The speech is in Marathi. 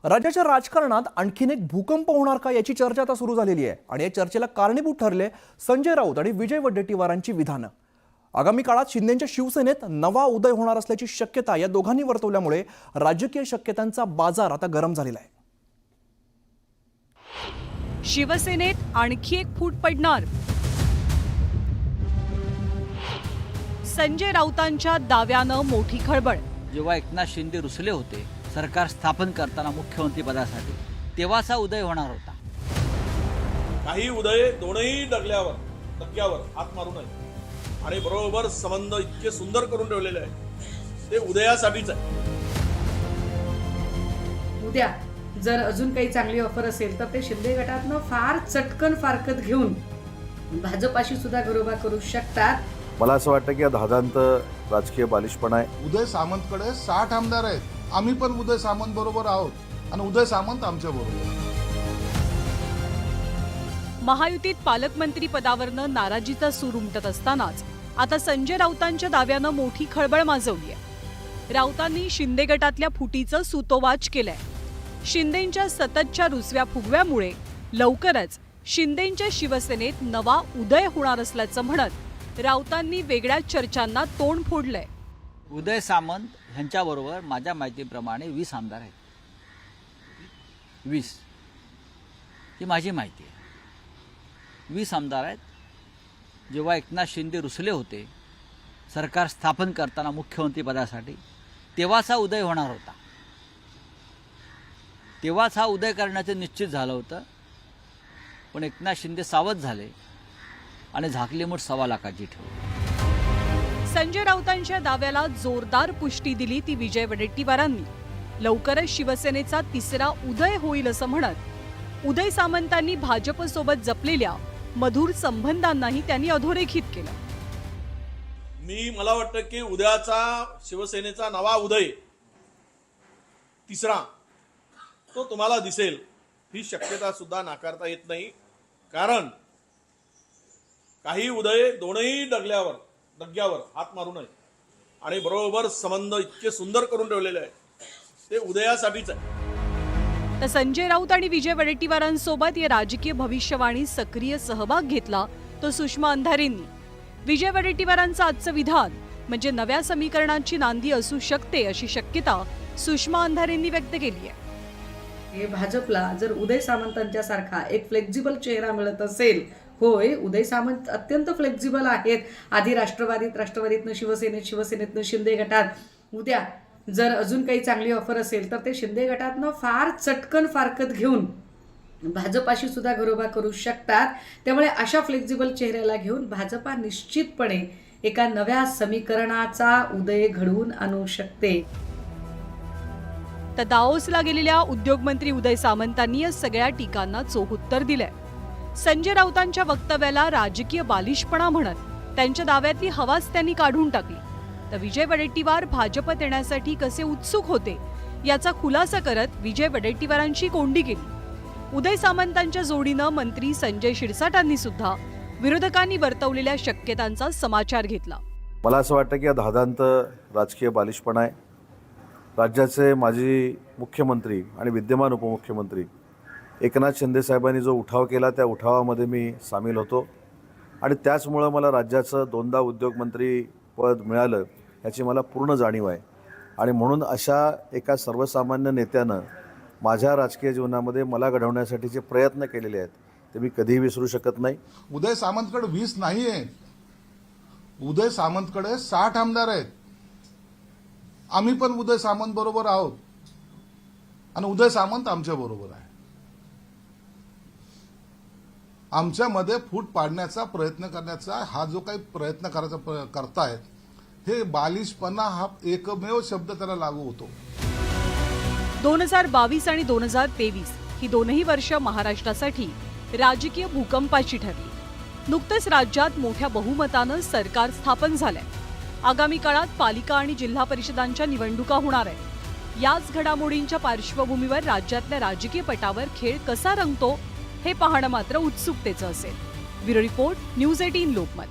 राज्याच्या राजकारणात आणखीन एक भूकंप होणार का याची चर्चा आता सुरू झालेली आहे आणि या चर्चेला कारणीभूत ठरले संजय राऊत आणि विजय वडेट्टीवारांची विधानं। आगामी काळात शिंदेंच्या शिवसेनेत नवा उदय होणार असल्याची शक्यता या दोघांनी वर्तवल्यामुळे राजकीय शक्यतांचा बाजार आता गरम झालेला आहे। शिवसेनेत आणखी एक फूट पडणार। संजय राऊतांच्या दाव्यानं मोठी खळबळ। जेव्हा एकनाथ शिंदे रुसले होते सरकार स्थापन करताना मुख्यमंत्री पदासाठी, तेव्हाचा उदय होणार होता। काही उदय दोनही डग्यावर हात मारू नये आणि बरोबर संबंध इतके सुंदर करून ठेवलेले आहे ते उदयासाठीच आहे। उद्या जर अजून काही चांगली ऑफर असेल तर ते शिंदे गटातनं फार चटकन फारकत घेऊन भाजपाशी सुद्धा घरोबा करू शकतात। मला असं वाटतं की दादांत राजकीय बालिशपणा आहे। उदय सामंतकडे 60 आमदार आहेत, आम्ही पण उदय सामंत बरोबर आहोत आणि उदय सामंत आमच्या बरोबर। महायुतीत पालकमंत्री पदावरनं नाराजीचा सूर उमटत असतानाच आता संजय राऊतांच्या दाव्यानं मोठी खळबळ माजवली आहे। राऊतांनी शिंदे गटातल्या फुटीचं सुतोवाच केलंय। शिंदेंच्या सततच्या रुसव्या फुगव्यामुळे लवकरच शिंदेंच्या शिवसेनेत नवा उदय होणार असल्याचं म्हणत राऊतांनी वेगळ्या चर्चांना तोंड फोडलंय। उदय सामंत ह्यांच्याबरोबर माझ्या माहितीप्रमाणे 20 आमदार आहेत। 20 ही माझी माहिती आहे। 20 आमदार आहेत। जेव्हा एकनाथ शिंदे रुसले होते सरकार स्थापन करताना मुख्यमंत्री पदासाठी, तेव्हाचा उदय होणार होता। तेव्हाच हा उदय करण्याचं निश्चित झालं होतं, पण एकनाथ शिंदे सावध झाले आणि झाकली मूठ 1.25 लाखाची ठेवली। संजय राऊतांच्या दाव्याला जोरदार पुष्टी दिली ती विजय वडेट्टीवारांनी। लवकरच शिवसेनेचा तिसरा उदय होईल असं म्हणत उदय सामंतांनी भाजपसोबत जपलेल्या मधुर संबंधांनाही त्यांनी अधोरेखित केलं। मला वाटतं की उद्याचा शिवसेनेचा नवा उदय तिसरा तो तुम्हाला दिसेल, ही शक्यता सुद्धा नाकारता येत नाही। कारण काही उदय दोनही डग्यावर हात मारू नये आणि बरोबर संबंध इतके सुंदर करून ठेवलेले आहे ते उदयासाठीच आहे। तर संजय राऊत आणि विजय वडेट्टीवारांसोबत या राजकीय भविष्यवाणी सक्रिय सहभाग घेतला तो सुषमा अंधारेंनी। विजय वडेट्टीवारांचं आजचं विधान म्हणजे नव्या समीकरणांची नांदी असू शकते अशी शक्यता सुषमा अंधारेंनी व्यक्त केली आहे। हे भाजपला जर उदय सामंतांच्या सारखा एक फ्लेक्झिबल चेहरा मिळत असेल, होय उदय सामंत अत्यंत फ्लेक्झिबल आहेत, आधी राष्ट्रवादीतनं शिवसेनेतनं शिंदे गटात, उद्या जर अजून काही चांगली ऑफर असेल तर ते शिंदे गटातनं फार चटकन फारकत घेऊन भाजपाशी सुद्धा घरोबा करू शकतात। त्यामुळे अशा फ्लेक्झिबल चेहऱ्याला घेऊन भाजपा निश्चितपणे एका नव्या समीकरणाचा उदय घडवून आणू शकते। तर दाओसला गेलेल्या उद्योगमंत्री उदय सामंतांनी या सगळ्या टीकांना चोख उत्तर दिलंय। संजय राऊतांच्या वक्तव्याला राजकीय बालिशपणा म्हणत त्यांच्या दाव्यातली हवाच त्यांनी काढून टाकली। तर विजय वडेट्टीवार भाजपत येण्यासाठी कसे उत्सुक होते याचा खुलासा करत विजय वडेट्टीवारांची कोंडी केली। उदय सामंतांच्या जोडीनं मंत्री संजय शिरसाटांनी सुद्धा विरोधकांनी वर्तवलेल्या शक्यतांचा समाचार घेतला। मला असं वाटतं की दादांत राजकीय बालिशपणा आहे। राज्याचे माजी मुख्यमंत्री आणि विद्यमान उपमुख्यमंत्री एकनाथ शिंदे साहेबांनी जो उठाव केला त्या उठावामध्ये मी सामील होतो आणि त्याचमुळं मला राज्याचं 2दा उद्योगमंत्री पद मिळालं याची मला पूर्ण जाणीव आहे आणि म्हणून अशा एका सर्वसामान्य नेत्यानं माझ्या राजकीय जीवनामध्ये मला घडवण्यासाठीचे प्रयत्न केलेले आहेत ते मी कधीही विसरू शकत नाही। उदय सामंतकडे 20 नाही आहेत, उदय सामंतकडे 60 आमदार आहेत, आम्ही पण उदय सामंत बरोबर आहोत आणि उदय सामंत आमच्या बरोबर आहे। आमच्यामध्ये फूट पाडण्याचा प्रयत्न करण्याचा हा जो काही प्रयत्न करतायत हे बालिशपणा हा एकमेव शब्द त्याला लागू होतो। 2022 आणि 2023 ही दोनही वर्ष महाराष्ट्रासाठी राजकीय भूकंपाची ठरली। नुकतेच राज्यात मोठ्या बहुमतानं सरकार स्थापन झालंय। आगामी काळात पालिका आणि जिल्हा परिषदांच्या निवडणुका होणार आहेत। याच घडामोडींच्या पार्श्वभूमीवर राज्यातल्या राजकीय पटावर खेळ कसा रंगतो हे पाहणं मात्र उत्सुकतेचं असेल। Bureau report, news 18 Lokmat.